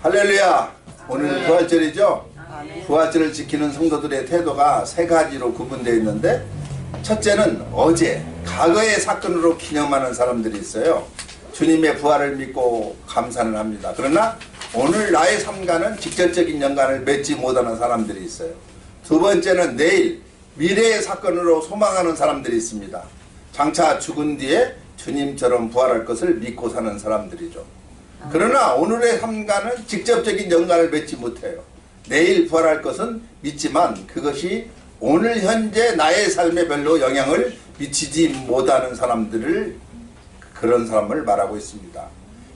할렐루야. 오늘 부활절이죠. 부활절을 지키는 성도들의 태도가 세 가지로 구분되어 있는데, 첫째는 어제 과거의 사건으로 기념하는 사람들이 있어요. 주님의 부활을 믿고 감사는 합니다. 그러나 오늘 나의 삶과는 직접적인 연관을 맺지 못하는 사람들이 있어요. 두 번째는 내일 미래의 사건으로 소망하는 사람들이 있습니다. 장차 죽은 뒤에 주님처럼 부활할 것을 믿고 사는 사람들이죠. 그러나 오늘의 삶과는 직접적인 연관을 맺지 못해요. 내일 부활할 것은 믿지만 그것이 오늘 현재 나의 삶에 별로 영향을 미치지 못하는 사람들을, 그런 사람을 말하고 있습니다.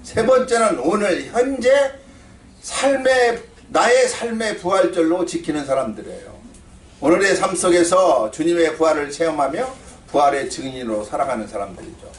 세 번째는 오늘 현재 나의 삶의 부활절로 지키는 사람들이에요. 오늘의 삶 속에서 주님의 부활을 체험하며 부활의 증인으로 살아가는 사람들이죠.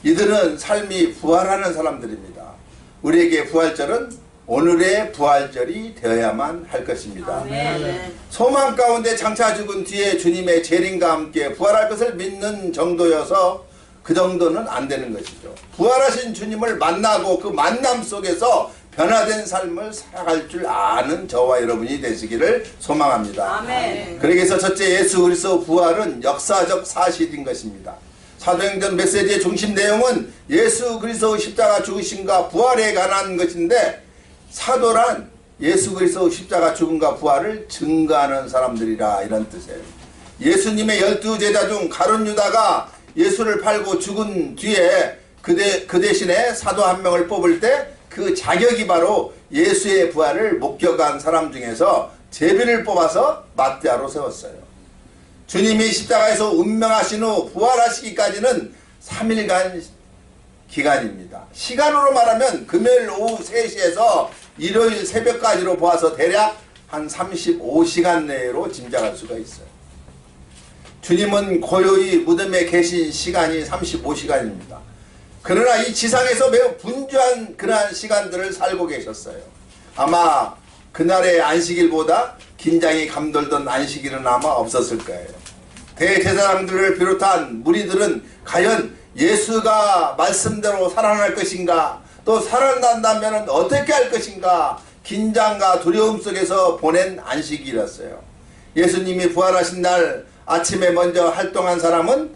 이들은 삶이 부활하는 사람들입니다. 우리에게 부활절은 오늘의 부활절이 되어야만 할 것입니다. 아멘. 소망 가운데 장차 죽은 뒤에 주님의 재림과 함께 부활할 것을 믿는 정도여서 그 정도는 안 되는 것이죠. 부활하신 주님을 만나고 그 만남 속에서 변화된 삶을 살아갈 줄 아는 저와 여러분이 되시기를 소망합니다. 아멘. 그러기서 첫째, 예수 그리스도 부활은 역사적 사실인 것입니다. 사도행전 메시지의 중심 내용은 예수 그리스도 십자가 죽으심과 부활에 관한 것인데, 사도란 예수 그리스도 십자가 죽음과 부활을 증거하는 사람들이라, 이런 뜻이에요. 예수님의 12제자 중 가룟 유다가 예수를 팔고 죽은 뒤에 그 대신에 사도 한 명을 뽑을 때 그 자격이 바로 예수의 부활을 목격한 사람 중에서 제비를 뽑아서 마태아로 세웠어요. 주님이 십자가에서 운명하신 후 부활하시기까지는 3일간 기간입니다. 시간으로 말하면 금요일 오후 3시에서 일요일 새벽까지로 보아서 대략 한 35시간 내로 짐작할 수가 있어요. 주님은 고요히 무덤에 계신 시간이 35시간입니다. 그러나 이 지상에서 매우 분주한 그러한 시간들을 살고 계셨어요. 아마 그날의 안식일보다 긴장이 감돌던 안식일은 아마 없었을 거예요. 대제사장들을 비롯한 무리들은 과연 예수가 말씀대로 살아날 것인가, 또 살아난다면 어떻게 할 것인가, 긴장과 두려움 속에서 보낸 안식일이었어요. 예수님이 부활하신 날 아침에 먼저 활동한 사람은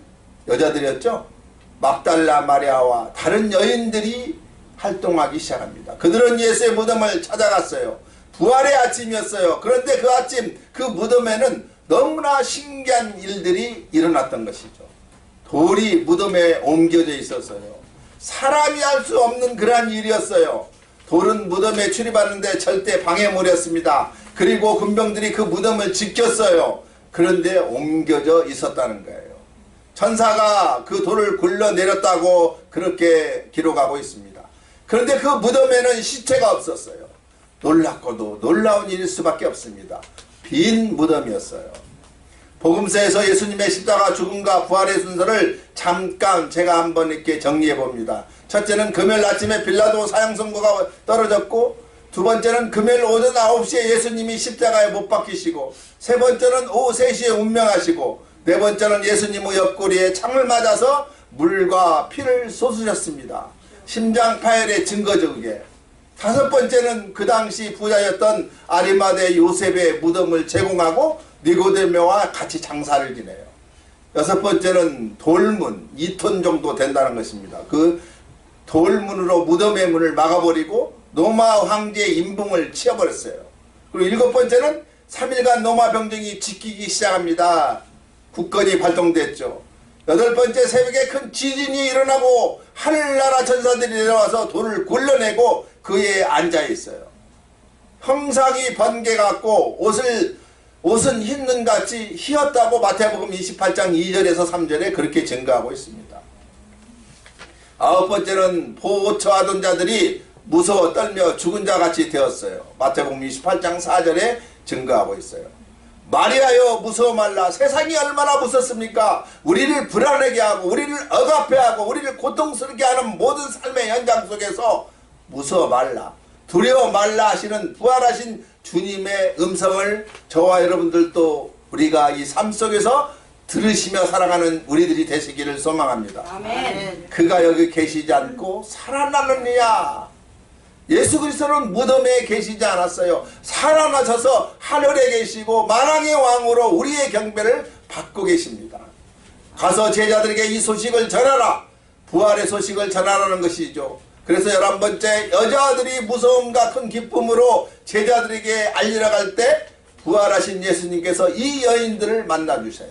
여자들이었죠. 막달라 마리아와 다른 여인들이 활동하기 시작합니다. 그들은 예수의 무덤을 찾아갔어요. 부활의 아침이었어요. 그런데 그 아침 그 무덤에는 너무나 신기한 일들이 일어났던 것이죠. 돌이 무덤에 옮겨져 있었어요. 사람이 할 수 없는 그러한 일이었어요. 돌은 무덤에 출입하는데 절대 방해물이었습니다. 그리고 군병들이 그 무덤을 지켰어요. 그런데 옮겨져 있었다는 거예요. 천사가 그 돌을 굴러내렸다고 그렇게 기록하고 있습니다. 그런데 그 무덤에는 시체가 없었어요. 놀랍고도 놀라운 일일 수밖에 없습니다. 빈 무덤이었어요. 복음서에서 예수님의 십자가 죽음과 부활의 순서를 잠깐 제가 한번 이렇게 정리해 봅니다. 첫째는 금요일 아침에 빌라도 사형 선고가 떨어졌고, 두 번째는 금요일 오전 9시에 예수님이 십자가에 못 박히시고, 세 번째는 오후 3시에 운명하시고, 네 번째는 예수님의 옆구리에 창을 맞아서 물과 피를 쏟으셨습니다. 심장 파열의 증거죠, 그게. 다섯 번째는 그 당시 부자였던 아리마대 요셉의 무덤을 제공하고 니고데모와 같이 장사를 지내요. 여섯 번째는 돌문 2톤 정도 된다는 것입니다. 그 돌문으로 무덤의 문을 막아버리고 로마 황제의 인봉을 치워버렸어요. 그리고 일곱 번째는 3일간 로마 병정이 지키기 시작합니다. 국권이 발동됐죠. 여덟 번째 새벽에 큰 지진이 일어나고 하늘나라 전사들이 내려와서 돌을 굴러내고 그에 앉아있어요. 형상이 번개같고 옷은 흰 눈같이 희었다고 마태복음 28장 2절에서 3절에 그렇게 증거하고 있습니다. 아홉 번째는 보초하던 자들이 무서워 떨며 죽은 자같이 되었어요. 마태복음 28장 4절에 증거하고 있어요. 마리아여 무서워 말라. 세상이 얼마나 무섭습니까? 우리를 불안하게 하고 우리를 억압해하고 우리를 고통스럽게 하는 모든 삶의 현장 속에서 무서워 말라, 두려워 말라 하시는 부활하신 주님의 음성을 저와 여러분들도 우리가 이 삶 속에서 들으시며 살아가는 우리들이 되시기를 소망합니다. 아멘. 그가 여기 계시지 않고 살아나느냐? 예수 그리스도는 무덤에 계시지 않았어요. 살아나셔서 하늘에 계시고 만왕의 왕으로 우리의 경배를 받고 계십니다. 가서 제자들에게 이 소식을 전하라. 부활의 소식을 전하라는 것이죠. 그래서 11번째, 여자들이 무서움과 큰 기쁨으로 제자들에게 알리러 갈 때 부활하신 예수님께서 이 여인들을 만나주셔요.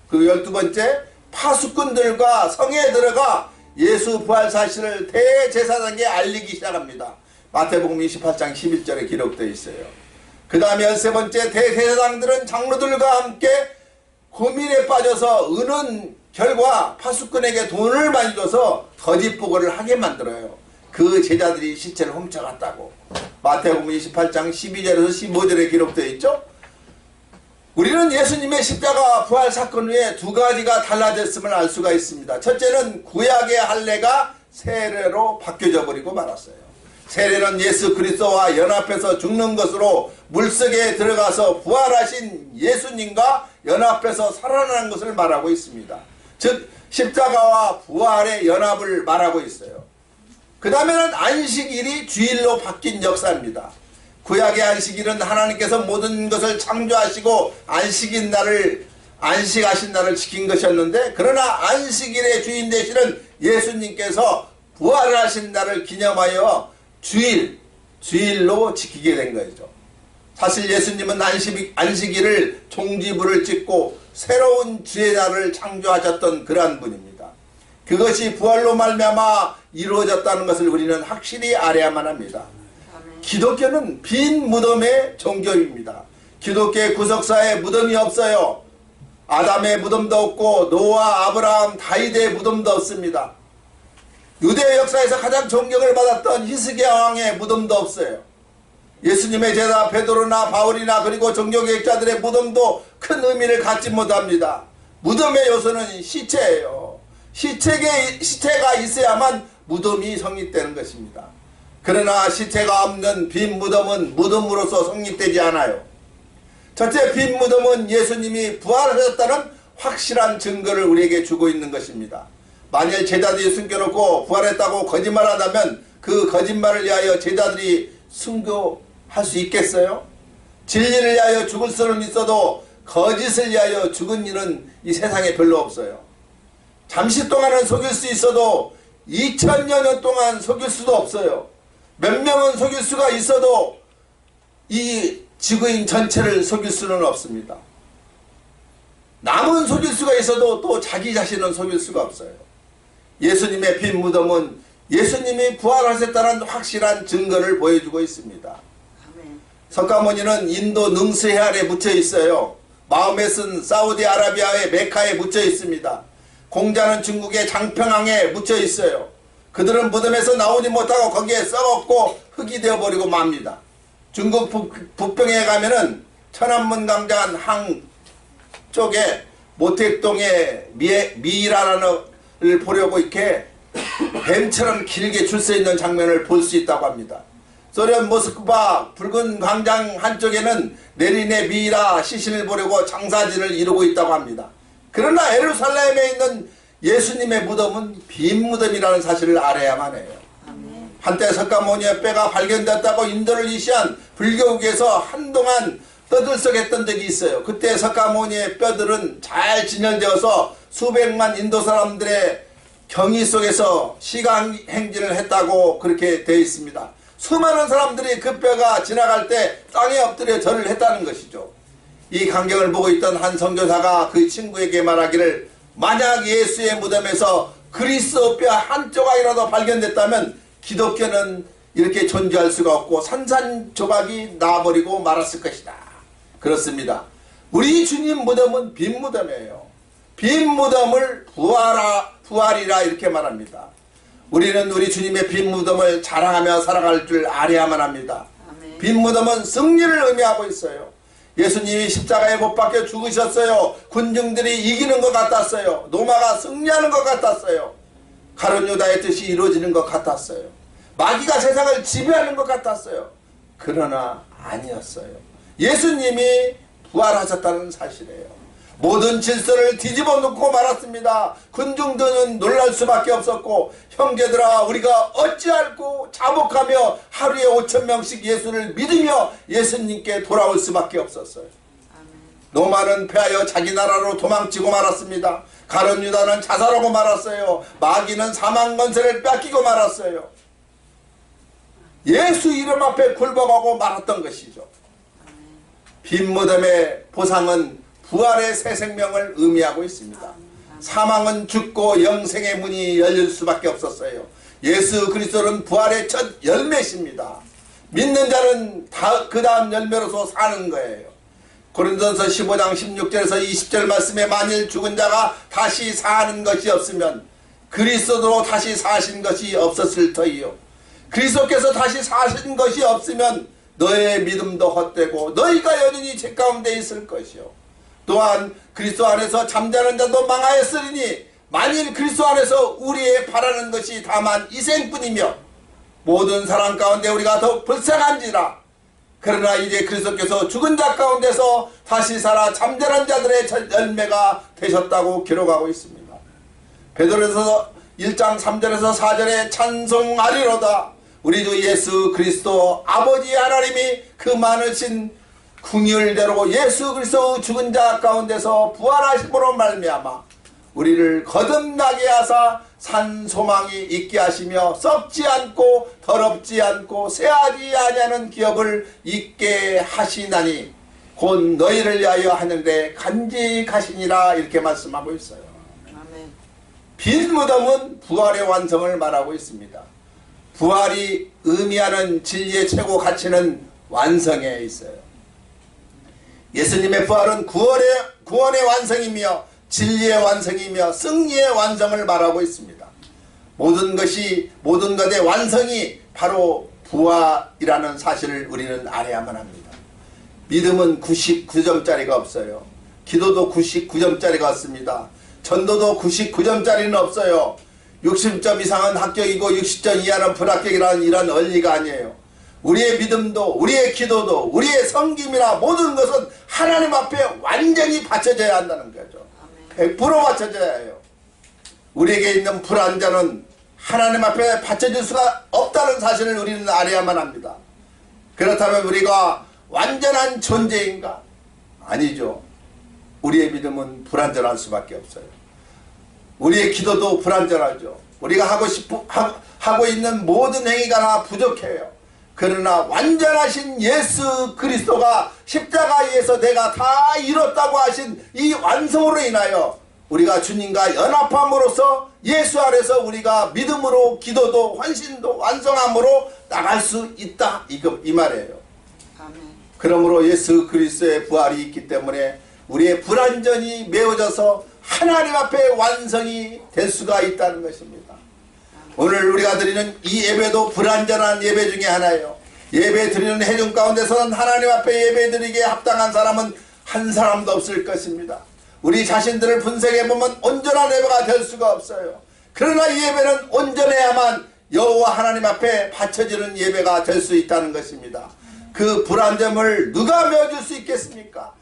그 12번째, 파수꾼들과 성에 들어가 예수 부활 사실을 대제사장에게 알리기 시작합니다. 마태복음 28장 11절에 기록되어 있어요. 그 다음에 13번째, 대제사장들은 장로들과 함께 고민에 빠져서 은은 결과 파수꾼에게 돈을 많이 줘서 거짓 보고를 하게 만들어요. 그 제자들이 시체를 훔쳐갔다고. 마태복음 28장 12절에서 15절에 기록되어 있죠. 우리는 예수님의 십자가 부활 사건 후에 두 가지가 달라졌음을 알 수가 있습니다. 첫째는 구약의 할례가 세례로 바뀌어져 버리고 말았어요. 세례는 예수 그리스도와 연합해서 죽는 것으로 물속에 들어가서 부활하신 예수님과 연합해서 살아나는 것을 말하고 있습니다. 즉 십자가와 부활의 연합을 말하고 있어요. 그 다음에는 안식일이 주일로 바뀐 역사입니다. 구약의 안식일은 하나님께서 모든 것을 창조하시고 안식하신 날을 지킨 것이었는데, 그러나 안식일의 주인 되시는 예수님께서 부활을 하신 날을 기념하여 주일로 지키게 된 거죠. 사실 예수님은 안식일을 종지부를 찍고 새로운 주의 날을 창조하셨던 그러한 분입니다. 그것이 부활로 말미암아 이루어졌다는 것을 우리는 확실히 알아야만 합니다. 기독교는 빈 무덤의 종교입니다. 기독교의 구석사에 무덤이 없어요. 아담의 무덤도 없고 노아, 아브라함, 다윗의 무덤도 없습니다. 유대 역사에서 가장 존경을 받았던 히스기야 왕의 무덤도 없어요. 예수님의 제자 베드로나 바울이나 그리고 종교개혁자들의 무덤도 큰 의미를 갖지 못합니다. 무덤의 요소는 시체예요. 시체가 있어야만 무덤이 성립되는 것입니다. 그러나 시체가 없는 빈 무덤은 무덤으로서 성립되지 않아요. 첫째, 빈 무덤은 예수님이 부활하셨다는 확실한 증거를 우리에게 주고 있는 것입니다. 만일 제자들이 숨겨놓고 부활했다고 거짓말한다면 그 거짓말을 위하여 제자들이 순교할 수 있겠어요? 진리를 위하여 죽을 수는 있어도 거짓을 위하여 죽은 일은 이 세상에 별로 없어요. 잠시 동안은 속일 수 있어도 2000여 년 동안 속일 수도 없어요. 몇 명은 속일 수가 있어도 이 지구인 전체를 속일 수는 없습니다. 남은 속일 수가 있어도 또 자기 자신은 속일 수가 없어요. 예수님의 빈 무덤은 예수님이 부활하셨다는 확실한 증거를 보여주고 있습니다. 석가모니는 인도 능스해 아래 묻혀 있어요. 마호멧은 사우디아라비아의 메카에 묻혀 있습니다. 공자는 중국의 장평항에 묻혀 있어요. 그들은 무덤에서 나오지 못하고 거기에 썩었고 흙이 되어버리고 맙니다. 중국 북평에 가면은 천안문 강장 항 쪽에 모택동에 미이라를 보려고 이렇게 뱀처럼 길게 줄 서 있는 장면을 볼 수 있다고 합니다. 소련 모스크바 붉은 광장 한쪽에는 레닌의 미이라 시신을 보려고 장사진을 이루고 있다고 합니다. 그러나 예루살렘에 있는 예수님의 무덤은 빈 무덤이라는 사실을 알아야만 해요. 한때 석가모니의 뼈가 발견됐다고 인도를 이시한 불교국에서 한동안 떠들썩했던 적이 있어요. 그때 석가모니의 뼈들은 잘 진열되어서 수백만 인도 사람들의 경의 속에서 시간행진을 했다고 그렇게 되어 있습니다. 수많은 사람들이 그 뼈가 지나갈 때 땅에 엎드려 절을 했다는 것이죠. 이 광경을 보고 있던 한 선교사가 그 친구에게 말하기를, 만약 예수의 무덤에서 그리스도 뼈 한 조각이라도 발견됐다면 기독교는 이렇게 존재할 수가 없고 산산조각이 나버리고 말았을 것이다. 그렇습니다. 우리 주님 무덤은 빈 무덤이에요. 빈 무덤을 부활이라 이렇게 말합니다. 우리는 우리 주님의 빈 무덤을 자랑하며 살아갈 줄 알아야만 합니다. 아멘. 빈 무덤은 승리를 의미하고 있어요. 예수님이 십자가에 못 박혀 죽으셨어요. 군중들이 이기는 것 같았어요. 로마가 승리하는 것 같았어요. 가룟 유다의 뜻이 이루어지는 것 같았어요. 마귀가 세상을 지배하는 것 같았어요. 그러나 아니었어요. 예수님이 부활하셨다는 사실이에요. 모든 질서를 뒤집어 놓고 말았습니다. 군중들은 놀랄 수밖에 없었고, 형제들아 우리가 어찌할꼬 자복하며 하루에 5,000명씩 예수를 믿으며 예수님께 돌아올 수밖에 없었어요. 노마는 패하여 자기 나라로 도망치고 말았습니다. 가룟 유다는 자살하고 말았어요. 마귀는 사망 권세를 뺏기고 말았어요. 예수 이름 앞에 굴복하고 말았던 것이죠. 빈 무덤의 보상은 부활의 새 생명을 의미하고 있습니다. 사망은 죽고 영생의 문이 열릴 수밖에 없었어요. 예수 그리스도는 부활의 첫 열매십니다. 믿는 자는 그 다음 열매로서 사는 거예요. 고린도전서 15장 16절에서 20절 말씀에 만일 죽은 자가 다시 사는 것이 없으면 그리스도로 다시 사신 것이 없었을 터이요. 그리스도께서 다시 사신 것이 없으면 너의 믿음도 헛되고 너희가 여전히 죄 가운데 있을 것이요. 또한 그리스도 안에서 잠자는 자도 망하였으리니 만일 그리스도 안에서 우리의 바라는 것이 다만 이생뿐이며 모든 사람 가운데 우리가 더 불쌍한지라. 그러나 이제 그리스도께서 죽은 자 가운데서 다시 살아 잠자는 자들의 열매가 되셨다고 기록하고 있습니다. 베드로전서 1장 3절에서 4절에 찬송하리로다. 우리 주 예수 그리스도 아버지 하나님이 그 많으신 긍휼대로 예수 그리스도 죽은 자 가운데서 부활하심으로 말미암아 우리를 거듭나게 하사 산 소망이 있게 하시며 썩지 않고 더럽지 않고 쇠하지 아니하는 기업을 있게 하시나니 곧 너희를 위하여 하늘에 간직하시니라. 이렇게 말씀하고 있어요. 아멘. 빈 무덤은 부활의 완성을 말하고 있습니다. 부활이 의미하는 진리의 최고 가치는 완성에 있어요. 예수님의 부활은 구원의 완성이며 진리의 완성이며 승리의 완성을 말하고 있습니다. 모든 것의 완성이 바로 부활이라는 사실을 우리는 알아야만 합니다. 믿음은 99점짜리가 없어요. 기도도 99점짜리가 없습니다. 전도도 99점짜리는 없어요. 60점 이상은 합격이고 60점 이하는 불합격이라는 이런 원리가 아니에요. 우리의 믿음도 우리의 기도도 우리의 섬김이나 모든 것은 하나님 앞에 완전히 바쳐져야 한다는 거죠. 100% 바쳐져야 해요. 우리에게 있는 불안자는 하나님 앞에 바쳐질 수가 없다는 사실을 우리는 알아야만 합니다. 그렇다면 우리가 완전한 존재인가? 아니죠. 우리의 믿음은 불완전할 수밖에 없어요. 우리의 기도도 불완전하죠. 우리가 하고 있는 모든 행위가 다 부족해요. 그러나 완전하신 예수 그리스도가 십자가에서 내가 다 이뤘다고 하신 이 완성으로 인하여 우리가 주님과 연합함으로써 예수 안에서 우리가 믿음으로 기도도 헌신도 완성함으로 나갈 수 있다. 이 말이에요. 아멘. 그러므로 예수 그리스도의 부활이 있기 때문에 우리의 불완전이 메워져서 하나님 앞에 완성이 될 수가 있다는 것입니다. 오늘 우리가 드리는 이 예배도 불완전한 예배 중에 하나예요. 예배 드리는 회중 가운데서는 하나님 앞에 예배 드리기에 합당한 사람은 한 사람도 없을 것입니다. 우리 자신들을 분석해보면 온전한 예배가 될 수가 없어요. 그러나 이 예배는 온전해야만 여호와 하나님 앞에 바쳐지는 예배가 될 수 있다는 것입니다. 그 불완전을 누가 메워줄 수 있겠습니까?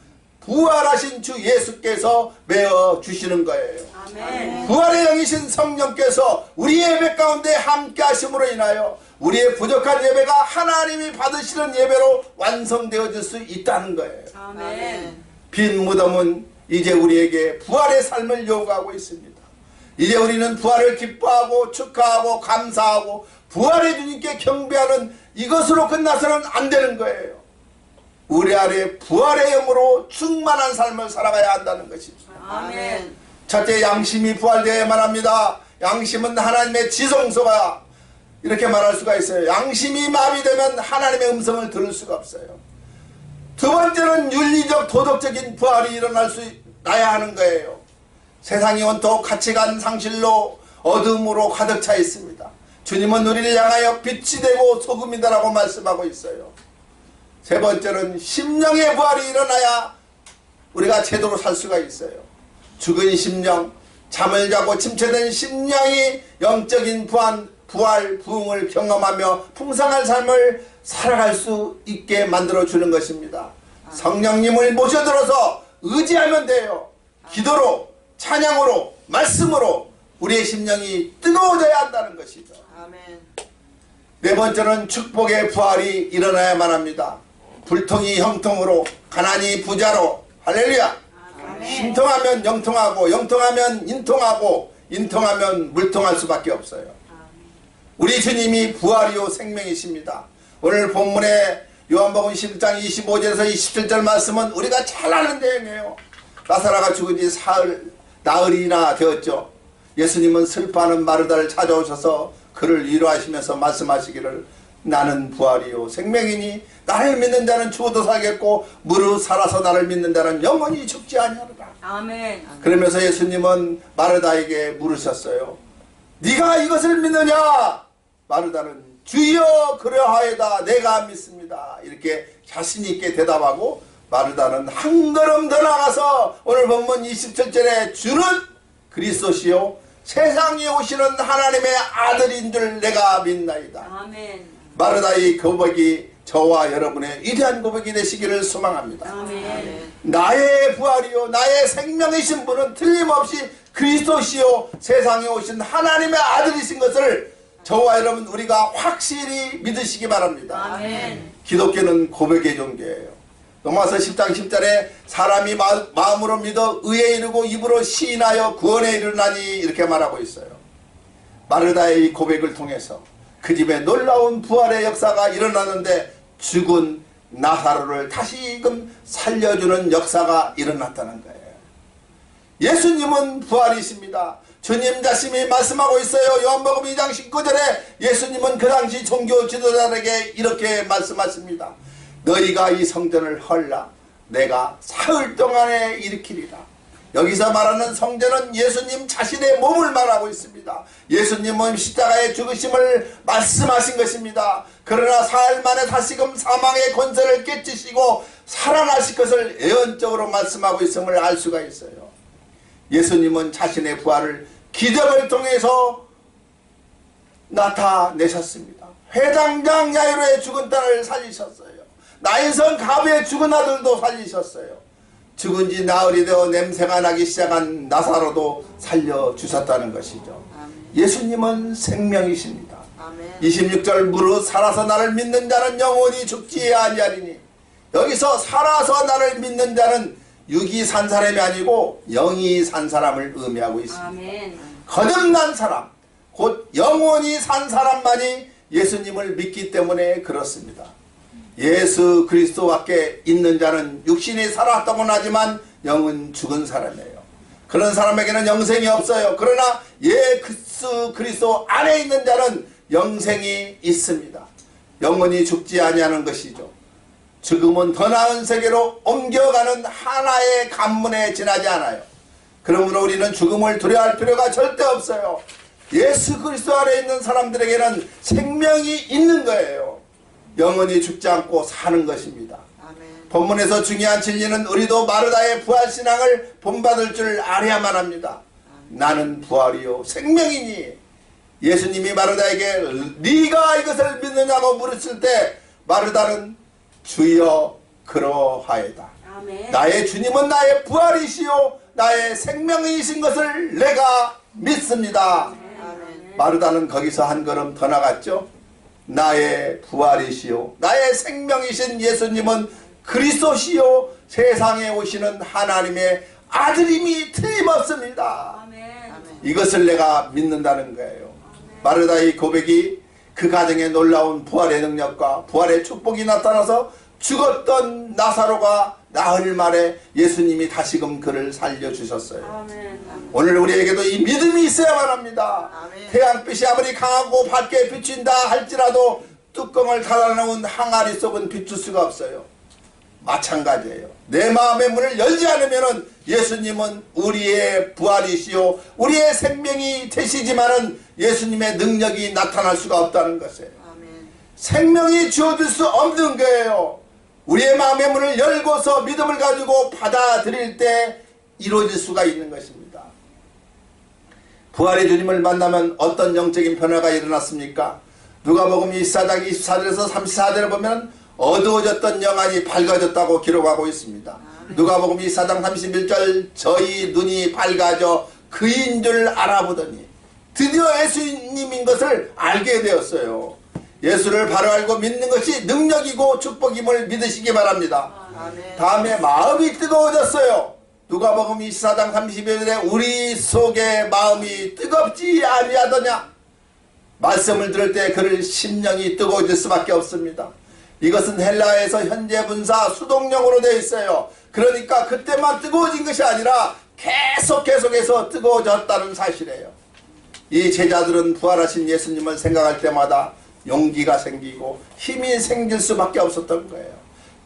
부활하신 주 예수께서 메워주시는 거예요. 아멘. 부활의 영이신 성령께서 우리의 예배 가운데 함께 하심으로 인하여 우리의 부족한 예배가 하나님이 받으시는 예배로 완성되어질 수 있다는 거예요. 아멘. 빈 무덤은 이제 우리에게 부활의 삶을 요구하고 있습니다. 이제 우리는 부활을 기뻐하고 축하하고 감사하고 부활의 주님께 경배하는 이것으로 끝나서는 안 되는 거예요. 우리 안에 부활의 영으로 충만한 삶을 살아가야 한다는 것입니다. 아멘. 첫째, 양심이 부활되어야만 합니다. 양심은 하나님의 지성소가 이렇게 말할 수가 있어요. 양심이 마비되면 하나님의 음성을 들을 수가 없어요. 두 번째는 윤리적 도덕적인 부활이 나야 하는 거예요. 세상이 온통 가치관 상실로 어둠으로 가득 차 있습니다. 주님은 우리를 향하여 빛이 되고 소금이다라고 말씀하고 있어요. 세 번째는 심령의 부활이 일어나야 우리가 제대로 살 수가 있어요. 죽은 심령, 잠을 자고 침체된 심령이 영적인 부활, 부흥을 경험하며 풍성한 삶을 살아갈 수 있게 만들어주는 것입니다. 성령님을 모셔들어서 의지하면 돼요. 기도로, 찬양으로, 말씀으로 우리의 심령이 뜨거워져야 한다는 것이죠. 아멘. 네 번째는 축복의 부활이 일어나야만 합니다. 불통이 형통으로, 가난이 부자로. 할렐루야. 신통하면 영통하고, 영통하면 인통하고, 인통하면 물통할 수밖에 없어요. 우리 주님이 부활이요 생명이십니다. 오늘 본문에 요한복음 11장 25절에서 27절 말씀은 우리가 잘 아는 내용이에요. 나사로가 죽은 지 나흘이나 되었죠. 예수님은 슬퍼하는 마르다를 찾아오셔서 그를 위로하시면서 말씀하시기를 나는 부활이요 생명이니 나를 믿는 자는 죽어도 살겠고 무릇 살아서 나를 믿는 자는 영원히 죽지 아니하리라. 아멘. 그러면서 예수님은 마르다에게 물으셨어요. 네가 이것을 믿느냐? 마르다는 주여 그러하여다 내가 믿습니다. 이렇게 자신 있게 대답하고 마르다는 한 걸음 더 나가서 오늘 본문 27절에 주는 그리스도시요 세상에 오시는 하나님의 아들인 줄 내가 믿나이다. 아멘. 마르다의 고백이 저와 여러분의 위대한 고백이 되시기를 소망합니다. 아멘. 나의 부활이요 나의 생명이신 분은 틀림없이 그리스도시요 세상에 오신 하나님의 아들이신 것을 저와 여러분 우리가 확실히 믿으시기 바랍니다. 아멘. 기독교는 고백의 종교예요. 로마서 10장 10절에 사람이 마음으로 믿어 의에 이르고 입으로 시인하여 구원에 이르나니 이렇게 말하고 있어요. 마르다의 이 고백을 통해서 그 집에 놀라운 부활의 역사가 일어나는데 죽은 나사로를 다시금 살려주는 역사가 일어났다는 거예요. 예수님은 부활이십니다. 주님 자신이 말씀하고 있어요. 요한복음 2장 19절에 예수님은 그 당시 종교 지도자들에게 이렇게 말씀하십니다. 너희가 이 성전을 헐라 내가 사흘 동안에 일으키리라. 여기서 말하는 성전은 예수님 자신의 몸을 말하고 있습니다. 예수님은 십자가의 죽으심을 말씀하신 것입니다. 그러나 사흘 만에 다시금 사망의 권세를 깨치시고 살아나실 것을 예언적으로 말씀하고 있음을 알 수가 있어요. 예수님은 자신의 부활을 기적을 통해서 나타내셨습니다. 회당장 야이로의 죽은 딸을 살리셨어요. 나인성 가부의 죽은 아들도 살리셨어요. 죽은 지 나흘이 되어 냄새가 나기 시작한 나사로도 살려주셨다는 것이죠. 예수님은 생명이십니다. 26절 무릇 살아서 나를 믿는 자는 영원히 죽지 아니하리니 여기서 살아서 나를 믿는 자는 육이 산 사람이 아니고 영이 산 사람을 의미하고 있습니다. 아멘. 거듭난 사람 곧 영원히 산 사람만이 예수님을 믿기 때문에 그렇습니다. 예수 그리스도밖에 있는 자는 육신이 살았다고는 하지만 영은 죽은 사람이에요. 그런 사람에게는 영생이 없어요. 그러나 예수 그리스도 안에 있는 자는 영생이 있습니다. 영원히 죽지 아니하는 것이죠. 죽음은 더 나은 세계로 옮겨가는 하나의 관문에 지나지 않아요. 그러므로 우리는 죽음을 두려워할 필요가 절대 없어요. 예수 그리스도 안에 있는 사람들에게는 생명이 있는 거예요. 영원히 죽지 않고 사는 것입니다. 아멘. 본문에서 중요한 진리는 우리도 마르다의 부활신앙을 본받을 줄 알아야만 합니다. 나는 부활이요 생명이니 예수님이 마르다에게 네가 이것을 믿느냐고 물었을 때 마르다는 주여 그러하이다. 아멘. 나의 주님은 나의 부활이시요 나의 생명이신 것을 내가 믿습니다. 아멘. 마르다는 거기서 한 걸음 더 나갔죠. 나의 부활이시요 나의 생명이신 예수님은 그리스도시요 세상에 오시는 하나님의 아들임이 틀림없습니다. 아멘. 이것을 내가 믿는다는 거예요. 마르다의 고백이 그 가정에 놀라운 부활의 능력과 부활의 축복이 나타나서 죽었던 나사로가 나흘 만에 예수님이 다시금 그를 살려주셨어요. 아멘. 오늘 우리에게도 이 믿음이 있어야만 합니다. 아멘. 태양빛이 아무리 강하고 밝게 비춘다 할지라도 뚜껑을 닫아놓은 항아리 속은 비출 수가 없어요. 마찬가지예요. 내 마음의 문을 열지 않으면 예수님은 우리의 부활이시요 우리의 생명이 되시지만은 예수님의 능력이 나타날 수가 없다는 것이에요. 아멘. 생명이 주어질 수 없는 거예요. 우리의 마음의 문을 열고서 믿음을 가지고 받아들일 때 이루어질 수가 있는 것입니다. 부활의 주님을 만나면 어떤 영적인 변화가 일어났습니까? 누가복음 24장 24절에서 34절을 보면 어두워졌던 영안이 밝아졌다고 기록하고 있습니다. 누가복음 24장 31절 저희 눈이 밝아져 그인 줄 알아보더니 드디어 예수님인 것을 알게 되었어요. 예수를 바로 알고 믿는 것이 능력이고 축복임을 믿으시기 바랍니다. 아멘. 다음에 마음이 뜨거워졌어요. 누가복음 24장 31절에 우리 속에 마음이 뜨겁지 아니하더냐. 말씀을 들을 때 그를 심령이 뜨거워질 수밖에 없습니다. 이것은 헬라어에서 현재 분사 수동령으로 되어 있어요. 그러니까 그때만 뜨거워진 것이 아니라 계속해서 뜨거워졌다는 사실이에요. 이 제자들은 부활하신 예수님을 생각할 때마다 용기가 생기고 힘이 생길 수밖에 없었던 거예요.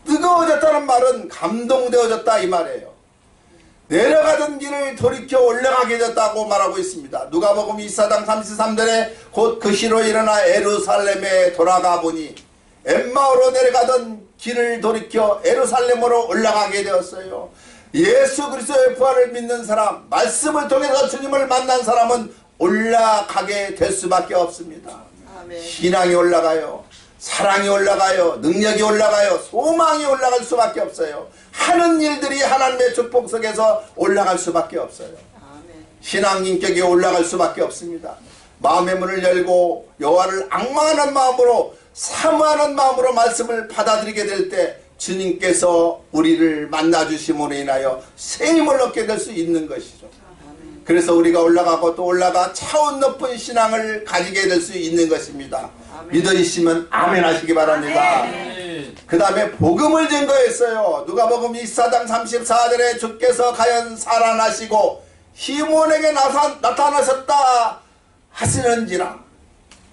뜨거워졌다는 말은 감동되어졌다 이 말이에요. 내려가던 길을 돌이켜 올라가게 됐다고 말하고 있습니다. 누가복음 24장 33절에 곧 그 시로 일어나 예루살렘에 돌아가 보니 엠마오로 내려가던 길을 돌이켜 예루살렘으로 올라가게 되었어요. 예수 그리스도의 부활을 믿는 사람, 말씀을 통해서 주님을 만난 사람은 올라가게 될 수밖에 없습니다. 아멘. 신앙이 올라가요. 사랑이 올라가요. 능력이 올라가요. 소망이 올라갈 수밖에 없어요. 하는 일들이 하나님의 축복 속에서 올라갈 수밖에 없어요. 아멘. 신앙 인격이 올라갈 수밖에 없습니다. 마음의 문을 열고 여호와를 앙망하는 마음으로 사모하는 마음으로 말씀을 받아들이게 될 때 주님께서 우리를 만나주심으로 인하여 새 힘을 얻게 될 수 있는 것이죠. 그래서 우리가 올라가고 또 올라가 차원 높은 신앙을 가지게 될 수 있는 것입니다. 믿으시면 아멘 하시기 바랍니다. 그 다음에 복음을 증거했어요. 누가복음 24장 34절에 주께서 과연 살아나시고 시몬에게 나타나셨다 하시는지라.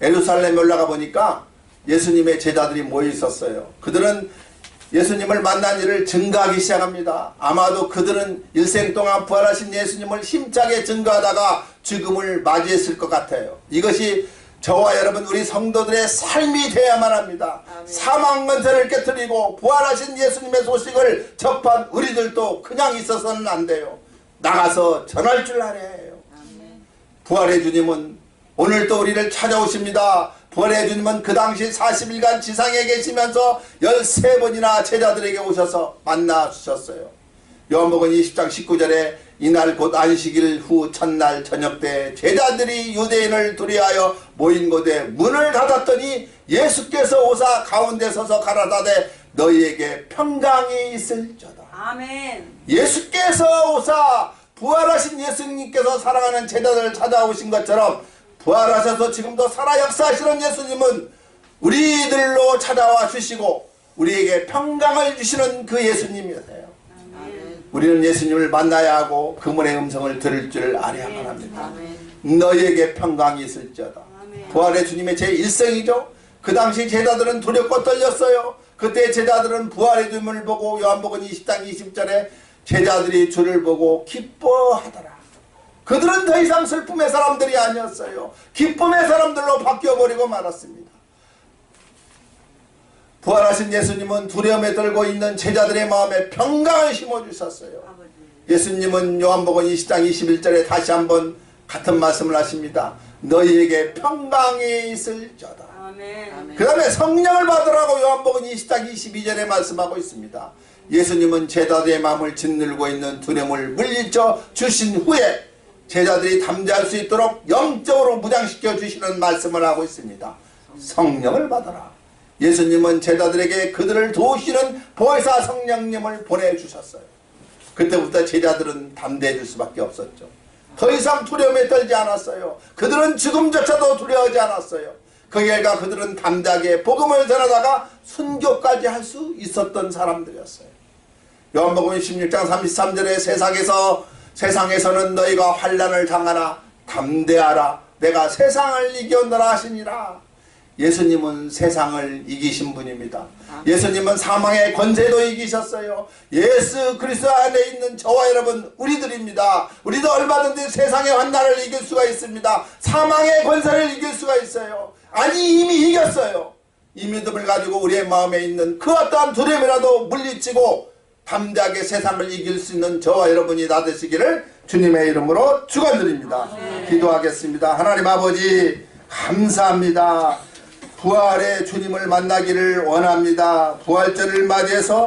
예루살렘에 올라가 보니까 예수님의 제자들이 모여 있었어요. 그들은 예수님을 만난 일을 증거하기 시작합니다. 아마도 그들은 일생 동안 부활하신 예수님을 힘차게 증거하다가 죽음을 맞이했을 것 같아요. 이것이 저와 여러분 우리 성도들의 삶이 되어야만 합니다. 아멘. 사망 권세를 깨뜨리고 부활하신 예수님의 소식을 접한 우리들도 그냥 있어서는 안 돼요. 나가서 전할 줄 알아야 해요. 아멘. 부활의 주님은 오늘도 우리를 찾아오십니다. 부활의 주님은 그 당시 40일간 지상에 계시면서 13번이나 제자들에게 오셔서 만나 주셨어요. 요한복음 20장 19절에 이날 곧 안식일 후 첫날 저녁 때 제자들이 유대인을 두려워하여 모인 곳에 문을 닫았더니 예수께서 오사 가운데 서서 가라사대 너희에게 평강이 있을저다. 아멘. 예수께서 오사 부활하신 예수님께서 사랑하는 제자들을 찾아오신 것처럼 부활하셔서 지금도 살아 역사하시는 예수님은 우리들로 찾아와 주시고 우리에게 평강을 주시는 그 예수님이세요. 아멘. 우리는 예수님을 만나야 하고 그분의 음성을 들을 줄 알아야만 합니다. 아멘. 너희에게 평강이 있을지어다. 아멘. 부활의 주님의 제1성이죠. 그 당시 제자들은 두렵고 떨렸어요. 그때 제자들은 부활의 주님을 보고 요한복음 20장 20절에 제자들이 주를 보고 기뻐하더라. 그들은 더 이상 슬픔의 사람들이 아니었어요. 기쁨의 사람들로 바뀌어버리고 말았습니다. 부활하신 예수님은 두려움에 떨고 있는 제자들의 마음에 평강을 심어주셨어요. 아버지. 예수님은 요한복음 20장 21절에 다시 한번 같은 말씀을 하십니다. 너희에게 평강이 있을저다. 아멘. 그 다음에 성령을 받으라고 요한복음 20장 22절에 말씀하고 있습니다. 예수님은 제자들의 마음을 짓누르고 있는 두려움을 물리쳐 주신 후에 제자들이 담대할 수 있도록 영적으로 무장시켜 주시는 말씀을 하고 있습니다. 성령을 받아라. 예수님은 제자들에게 그들을 도우시는 보혜사 성령님을 보내주셨어요. 그때부터 제자들은 담대해질 수밖에 없었죠. 더 이상 두려움에 떨지 않았어요. 그들은 죽음조차도 두려워하지 않았어요. 그 결과 그들은 담대하게 복음을 전하다가 순교까지 할 수 있었던 사람들이었어요. 요한복음 16장 33절에 세상에서는 너희가 환난을 당하나 담대하라. 내가 세상을 이겼노라 하시니라. 예수님은 세상을 이기신 분입니다. 예수님은 사망의 권세도 이기셨어요. 예수 그리스도 안에 있는 저와 여러분 우리들입니다. 우리도 얼마든지 세상의 환난을 이길 수가 있습니다. 사망의 권세를 이길 수가 있어요. 아니 이미 이겼어요. 이 믿음을 가지고 우리의 마음에 있는 그 어떠한 두려움이라도 물리치고 담대하게 세상을 이길 수 있는 저와 여러분이 다 되시기를 주님의 이름으로 축원드립니다. 기도하겠습니다. 하나님 아버지 감사합니다. 부활의 주님을 만나기를 원합니다. 부활절을 맞이해서